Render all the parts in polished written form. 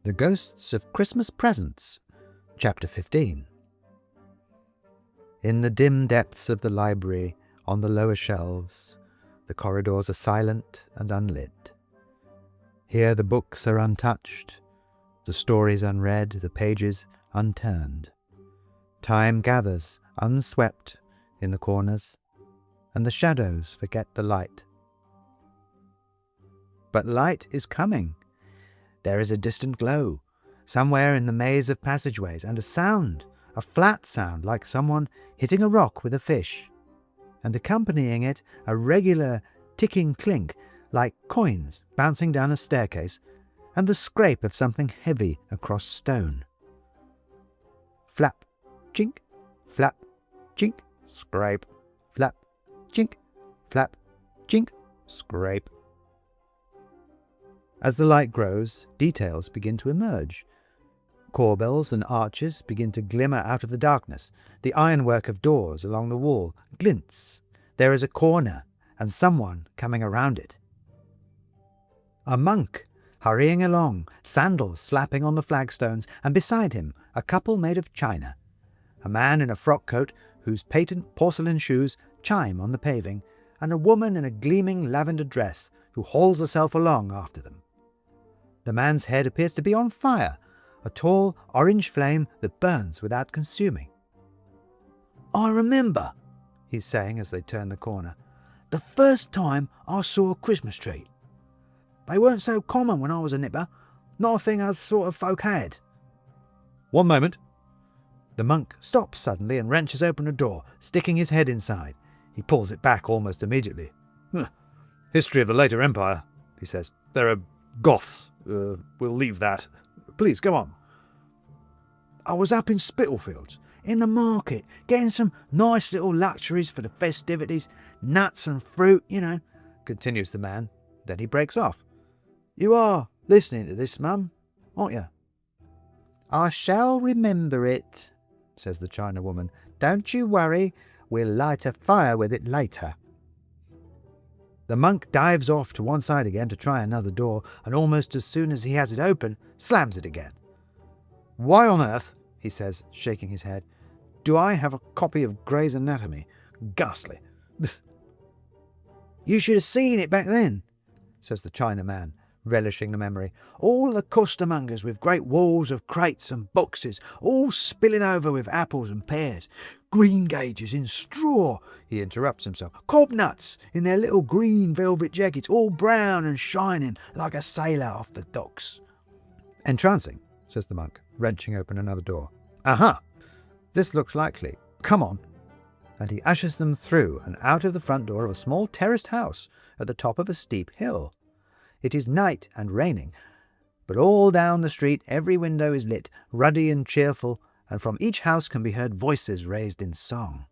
The Ghosts of Christmas Presents, Chapter 15. In the dim depths of the library, on the lower shelves, the corridors are silent and unlit. Here the books are untouched, the stories unread, the pages unturned. Time gathers, unswept, in the corners, and the shadows forget the light. But light is coming. There is a distant glow, somewhere in the maze of passageways, and a sound, a flat sound like someone hitting a rock with a fish, and accompanying it a regular ticking clink like coins bouncing down a staircase, and the scrape of something heavy across stone. Flap, chink, flap, chink, scrape, flap, chink, flap, chink, scrape. As the light grows, details begin to emerge. Corbels and arches begin to glimmer out of the darkness. The ironwork of doors along the wall glints. There is a corner, and someone coming around it. A monk, hurrying along, sandals slapping on the flagstones, and beside him a couple made of china. A man in a frock coat, whose patent porcelain shoes chime on the paving, and a woman in a gleaming lavender dress, who hauls herself along after them. The man's head appears to be on fire, a tall orange flame that burns without consuming. "I remember," he's saying as they turn the corner, "the first time I saw a Christmas tree. They weren't so common when I was a nipper, not a thing us sort of folk had." "One moment." The monk stops suddenly and wrenches open a door, sticking his head inside. He pulls it back almost immediately. "History of the later empire," he says. "There are Goths. We'll leave that. Please, go on." "I was up in Spitalfields, in the market, getting some nice little luxuries for the festivities, nuts and fruit, continues the man. Then he breaks off. "You are listening to this, Mum, aren't you?" "I shall remember it," says the China woman. "Don't you worry, we'll light a fire with it later." The monk dives off to one side again to try another door, and almost as soon as he has it open, slams it again. "Why on earth," he says, shaking his head, "do I have a copy of Gray's Anatomy? Ghastly." "You should have seen it back then," says the Chinaman, relishing the memory. "All the costermongers with great walls of crates and boxes, all spilling over with apples and pears. Greengages in straw," he interrupts himself. "Cobnuts in their little green velvet jackets, all brown and shining like a sailor off the docks." "Entrancing," says the monk, wrenching open another door. "Aha! This looks likely. Come on." And he ushers them through and out of the front door of a small terraced house at the top of a steep hill. It is night and raining, but all down the street every window is lit, ruddy and cheerful, and from each house can be heard voices raised in song.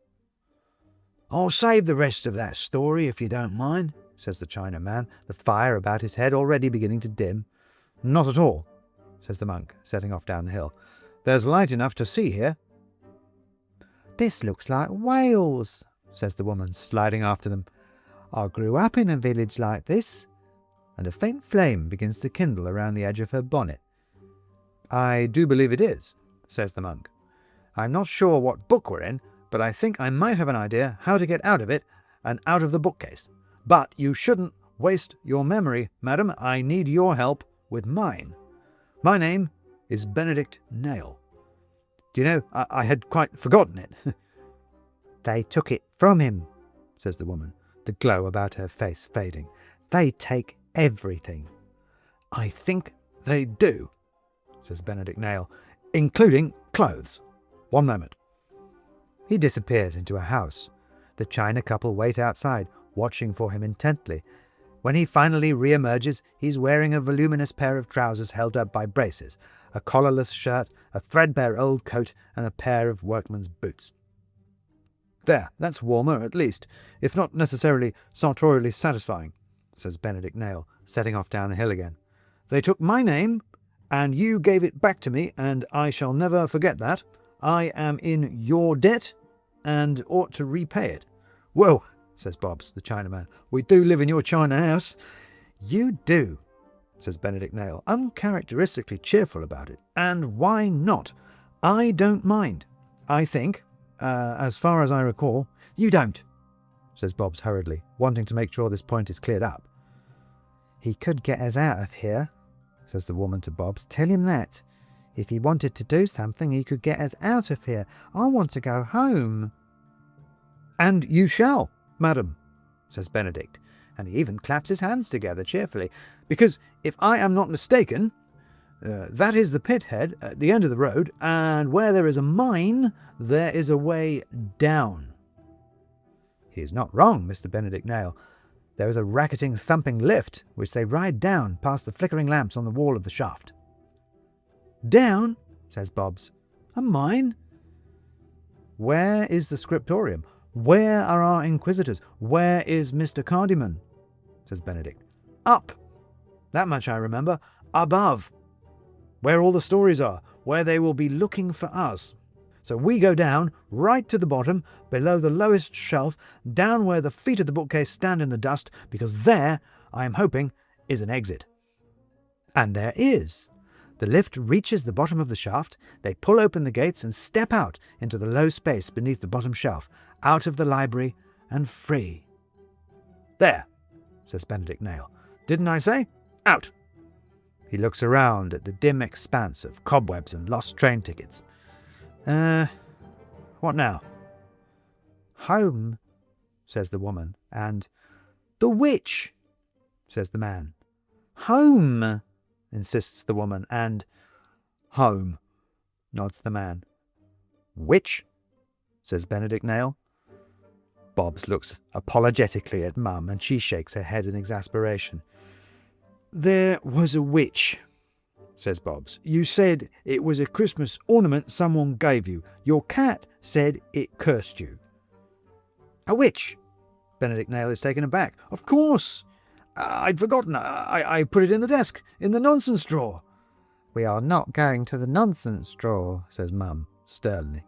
"I'll save the rest of that story if you don't mind," says the Chinaman, the fire about his head already beginning to dim. "Not at all," says the monk, setting off down the hill. "There's light enough to see here." "This looks like Wales," says the woman, sliding after them. "I grew up in a village like this." And a faint flame begins to kindle around the edge of her bonnet. "I do believe it is," says the monk. "I'm not sure what book we're in, but I think I might have an idea how to get out of it and out of the bookcase. But you shouldn't waste your memory, madam. I need your help with mine. My name is Benedict Nail. Do you know, I had quite forgotten it." "They took it from him," says the woman, the glow about her face fading. "They take everything." "I think they do," says Benedict Nail, "including clothes. One moment." He disappears into a house. The China couple wait outside, watching for him intently. When he finally re-emerges, he's wearing a voluminous pair of trousers held up by braces, a collarless shirt, a threadbare old coat, and a pair of workman's boots. "There, that's warmer, at least, if not necessarily sartorially satisfying," says Benedict Nail, setting off down the hill again. "They took my name, and you gave it back to me, and I shall never forget that. I am in your debt, and ought to repay it." "Well," says Bobs, the Chinaman, "we do live in your China house." "You do," says Benedict Nail, uncharacteristically cheerful about it. And why not? I don't mind. I think, as far as I recall, you don't, says Bobbs hurriedly, wanting to make sure this point is cleared up. He could get us out of here, says the woman to Bobbs. Tell him that. If he wanted to do something, he could get us out of here. I want to go home. And you shall, madam, says Benedict, and he even claps his hands together cheerfully, because, if I am not mistaken, that is the pit head at the end of the road, and where there is a mine, there is a way down. He is not wrong, Mr. Benedict Nail. There is a racketing, thumping lift, which they ride down past the flickering lamps on the wall of the shaft. Down, says Bobbs. A mine? Where is the scriptorium? Where are our inquisitors? Where is Mr. Cardyman? Says Benedict. Up. That much I remember. Above. Where all the stories are. Where they will be looking for us. So we go down, right to the bottom, below the lowest shelf, down where the feet of the bookcase stand in the dust, because there, I am hoping, is an exit. And there is. The lift reaches the bottom of the shaft, they pull open the gates and step out into the low space beneath the bottom shelf, out of the library and free. There, says Benedict Nail. Didn't I say? Out. He looks around at the dim expanse of cobwebs and lost train tickets. What now? Home, says the woman, and the witch, says the man. Home, insists the woman, and home, nods the man. Witch, says Benedict Nail. Bobbs looks apologetically at Mum, and she shakes her head in exasperation. There was a witch, says Bobbs. You said it was a Christmas ornament someone gave you. Your cat said it cursed you. A witch? Benedict Nail is taken aback. Of course. I'd forgotten. I put it in the desk, in the nonsense drawer. We are not going to the nonsense drawer, says Mum, sternly.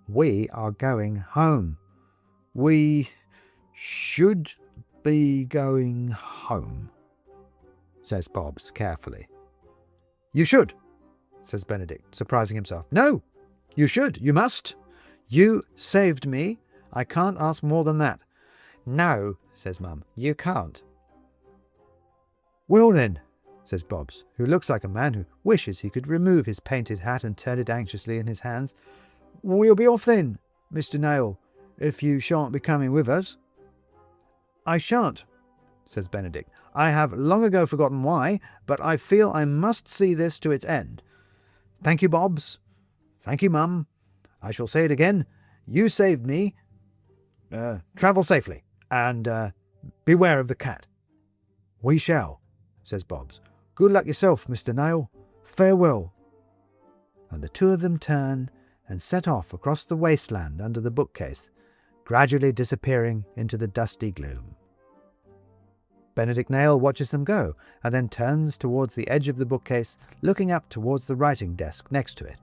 We are going home. We should be going home, says Bobbs carefully. You should, says Benedict, surprising himself. No, you should. You must. You saved me. I can't ask more than that. No, says Mum, you can't. Well then, says Bobbs, who looks like a man who wishes he could remove his painted hat and turn it anxiously in his hands. We'll be off then, Mr. Nail, if you shan't be coming with us. I shan't, says Benedict. I have long ago forgotten why, but I feel I must see this to its end. Thank you, Bobbs. Thank you, Mum. I shall say it again. You saved me. Travel safely, and beware of the cat. We shall, says Bobbs. Good luck yourself, Mr. Nail. Farewell. And the two of them turn and set off across the wasteland under the bookcase, gradually disappearing into the dusty gloom. Benedict Nail watches them go, and then turns towards the edge of the bookcase, looking up towards the writing desk next to it.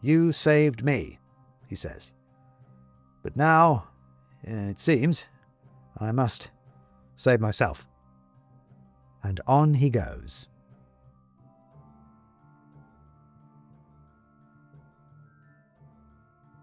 You saved me, he says. But now, it seems, I must save myself. And on he goes.